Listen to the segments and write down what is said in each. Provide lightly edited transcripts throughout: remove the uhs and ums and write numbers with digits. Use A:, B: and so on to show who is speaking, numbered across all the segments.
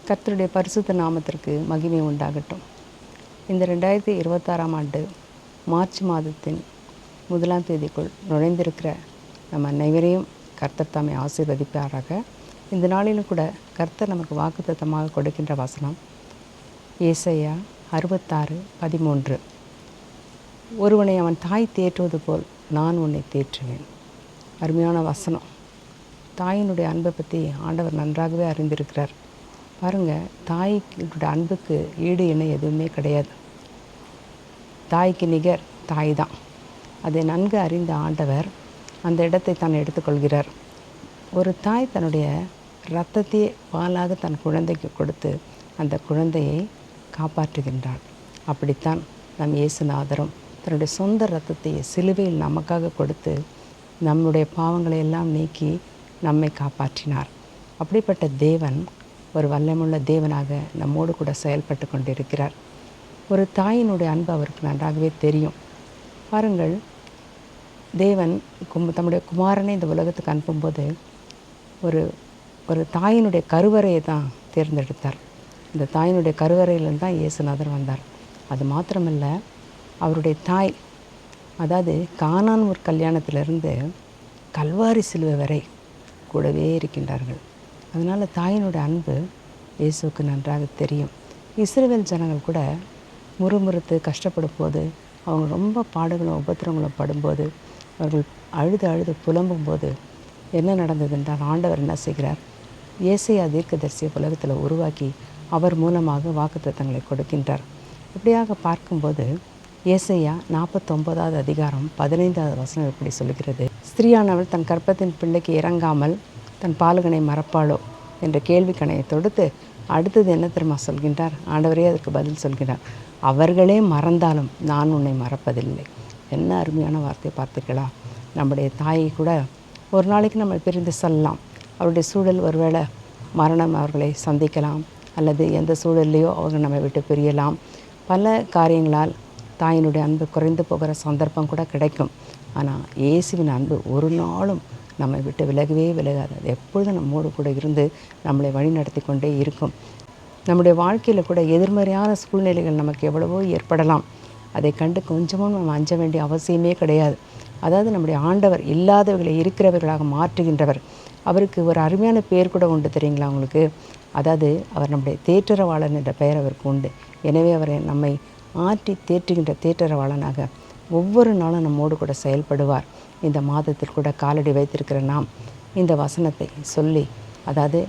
A: கர்த்தருடைய பரிசுத்த நாமத்திற்கு மகிமை உண்டாகட்டும். இந்த 2026ஆம் ஆண்டு மார்ச் மாதத்தின் 1ஆம் தேதிக்குள் நுழைந்திருக்கிற நம்ம அனைவரையும் கர்த்தர் தாமே ஆசீர்வதிப்பாராக. இந்த நாளிலும் கூட கர்த்தர் நமக்கு வாக்குத்தத்தமாக கொடுக்கின்ற வசனம் ஏசாயா 66:13. ஒருவனை அவன் தாய் தேற்றுவது போல் நான் உன்னை தேற்றுவேன். அருமையான வசனம். தாயினுடைய அன்பை பற்றி ஆண்டவர் நன்றாகவே அறிந்திருக்கிறார். பாருங்கள், தாய்க்குடைய அன்புக்கு ஈடு இணை எதுவுமே கிடையாது. தாய்க்கு நிகர் தாய் தான். அதை நன்கு அறிந்த ஆண்டவர் அந்த இடத்தை தான் எடுத்துக்கொள்கிறார். ஒரு தாய் தன்னுடைய இரத்தத்தையே பாலாக தன் குழந்தைக்கு கொடுத்து அந்த குழந்தையை காப்பாற்றுகின்றாள். அப்படித்தான் நம் இயேசுநாதரும் தன்னுடைய சொந்த இரத்தத்தை சிலுவையில் நமக்காக கொடுத்து நம்முடைய பாவங்களை எல்லாம் நீக்கி நம்மை காப்பாற்றினார். அப்படிப்பட்ட தேவன் ஒரு வல்லமுள்ள தேவனாக நம்மோடு கூட செயல்பட்டு கொண்டிருக்கிறார். ஒரு தாயினுடைய அன்பு அவருக்கு நன்றாகவே தெரியும். பாருங்கள், தேவன் தம்முடைய குமாரனை இந்த உலகத்துக்கு அனுப்பும்போது ஒரு தாயினுடைய கருவறையை தான் தேர்ந்தெடுத்தார். இந்த தாயினுடைய கருவறையிலிருந்து தான் இயேசுநாதர் வந்தார். அது மாத்திரமல்ல, அவருடைய தாய், அதாவது கானான் ஒரு கல்யாணத்திலிருந்து கல்வாரி சிலுவை வரை கூடவே இருக்கின்றார்கள். அதனால் தாயினுடைய அன்பு இயேசுவுக்கு நன்றாக தெரியும். இஸ்ரவேல் ஜனங்கள் கூட முறுமுறுத்து கஷ்டப்படும் போது, அவங்க ரொம்ப பாடுகளும் உபத்திரங்களும் படும்போது, அவர்கள் அழுது புலம்பும்போது என்ன நடந்தது என்றால், ஆண்டவர் என்ன செய்கிறார்? ஏசாயா தீர்க்கதரிசியை உலகத்தில் உருவாக்கி அவர் மூலமாக வாக்குத்தத்தங்களை கொடுக்கின்றார். இப்படியாக பார்க்கும்போது ஏசாயா 49வது அதிகாரம் 15வது வசனம் இப்படி சொல்கிறது: ஸ்திரீயானவள் தன் கர்ப்பத்தின் பிள்ளைக்கு இறங்காமல் தன் பாலகனை மறப்பாளோ என்ற கேள்விக்கணையை தொடுத்து அடுத்தது என்ன தெரியுமா சொல்கின்றார்? ஆண்டவரே அதுக்கு பதில் சொல்கிறார்: அவர்களே மறந்தாலும் நான் உன்னை மறப்பதில்லை. என்ன அருமையான வார்த்தையை பார்த்துக்கலாம். நம்முடைய தாயை கூட ஒரு நாளைக்கு நம்ம பிரிந்து செல்லலாம். அவருடைய சூழல் ஒருவேளை மரணம் அவர்களை சந்திக்கலாம், அல்லது எந்த சூழல்லையோ அவங்க நம்ம விட்டு பிரியலாம். பல காரியங்களால் தாயினுடைய அன்பு குறைந்து போகிற சந்தர்ப்பம் கூட கிடைக்கும். ஆனால் இயேசுவின் அன்பு ஒரு நாளும் நம்மை விட்டு விலகவே விலகாது. அது எப்பொழுதும் நம்மோடு கூட இருந்து நம்மளை வழி நடத்தி கொண்டே இருக்கும். நம்முடைய வாழ்க்கையில் கூட எதிர்மறையான சூழ்நிலைகள் நமக்கு எவ்வளவோ ஏற்படலாம். அதை கண்டு கொஞ்சமும் நம்ம அஞ்ச வேண்டிய அவசியமே கிடையாது. அதாவது நம்முடைய ஆண்டவர் இல்லாதவர்களை இருக்கிறவர்களாக மாற்றுகின்றவர். அவருக்கு ஒரு அருமையான பேர் கூட உண்டு, தெரியுங்களா உங்களுக்கு? அதாவது அவர் நம்முடைய தேற்றரவாளன் என்ற பெயர் அவருக்கு உண்டு. எனவே அவரை நம்மை ஆற்றி தேற்றுகின்ற தேற்றரவாளனாக ஒவ்வொரு நாளும் நம்மோடு கூட செயல்படுவார். இந்த மாதத்தில் கூட காலடி வைத்திருக்கிற நாம் இந்த வசனத்தை சொல்லி, அதாவது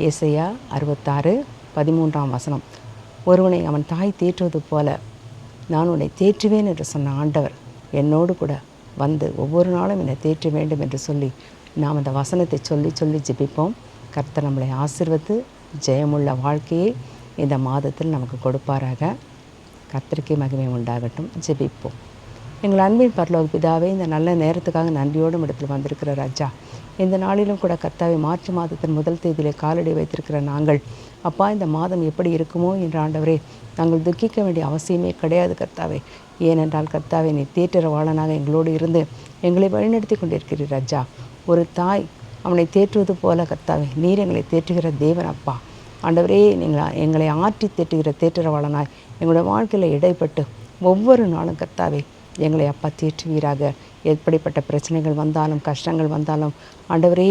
A: ஏசாயா 66:13 வசனம், ஒருவனை அவன் தாய் தேற்றுவது போல நான் உன்னை தேற்றுவேன் என்று சொன்ன ஆண்டவர் என்னோடு கூட வந்து ஒவ்வொரு நாளும் என்னை தேற்ற வேண்டும் என்று சொல்லி நாம் அந்த வசனத்தை சொல்லி ஜெபிப்போம். கர்த்தர் நம்மளை ஆசீர்வதித்து ஜெயமுள்ள வாழ்க்கையை இந்த மாதத்தில் நமக்கு கொடுப்பாராக. கர்த்தருக்கே மகிமை உண்டாகட்டும். ஜெபிப்போம். எங்கள் அன்பின் பரலோக பிதாவே, இந்த நல்ல நேரத்துக்காக நன்றியோடும் இடத்தில் வந்திருக்கிற ராஜா, இந்த நாளிலும் கூட கர்த்தாவே, மார்ச் மாதத்தின் முதல் தேதியிலே காலடி வைத்திருக்கிற நாங்கள், அப்பா, இந்த மாதம் எப்படி இருக்குமோ என்ற ஆண்டவரே, நாங்கள் துக்கிக்க வேண்டிய அவசியமே கிடையாது கர்த்தாவே. ஏனென்றால் கர்த்தாவே, நீ தேற்றரவாளனாக எங்களோடு இருந்து எங்களை வழிநடத்தி கொண்டிருக்கிறீர் ராஜா. ஒரு தாய் அவனை தேற்றுவது போல கர்த்தாவே, நீர் எங்களை தேற்றுகிற தேவன் அப்பா. ஆண்டவரே, நீங்கள் எங்களை ஆற்றி தேற்றுகிற தேற்றரவாளனாய் எங்களுடைய வாழ்க்கையில் இடைப்பட்டு ஒவ்வொரு நாளும் கர்த்தாவே எங்களை அப்பா தேற்றுவீராக. எப்படிப்பட்ட பிரச்சனைகள் வந்தாலும், கஷ்டங்கள் வந்தாலும், ஆண்டவரே,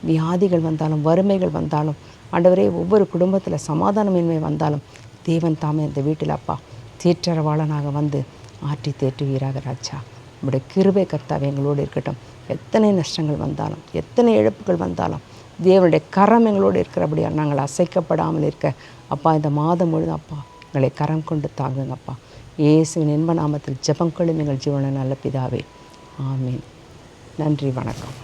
A: வியாதிகள் வந்தாலும், வறுமைகள் வந்தாலும், ஆண்டவரே, ஒவ்வொரு குடும்பத்தில் சமாதானமின்மை வந்தாலும், தேவன் தாமே அந்த வீட்டில் அப்பா தேற்றரவாளனாக வந்து ஆற்றி தேற்றுவீராக ராஜா. நம்முடைய கிருபை கர்த்தாவே எங்களோடு இருக்கட்டும். எத்தனை நஷ்டங்கள் வந்தாலும், எத்தனை இழப்புகள் வந்தாலும், தேவனுடைய கரம் எங்களோடு இருக்கிறபடியா நாங்கள் அசைக்கப்படாமல் இருக்க அப்பா, இந்த மாதம் முழுதும் அப்பா எங்களை கரம் கொண்டு தாங்குங்கப்பா. இயேசுவின் இன்ப நாமத்தில் ஜெபங்களும் எங்கள் ஜீவன நல்ல பிதாவே. ஆமீன். நன்றி, வணக்கம்.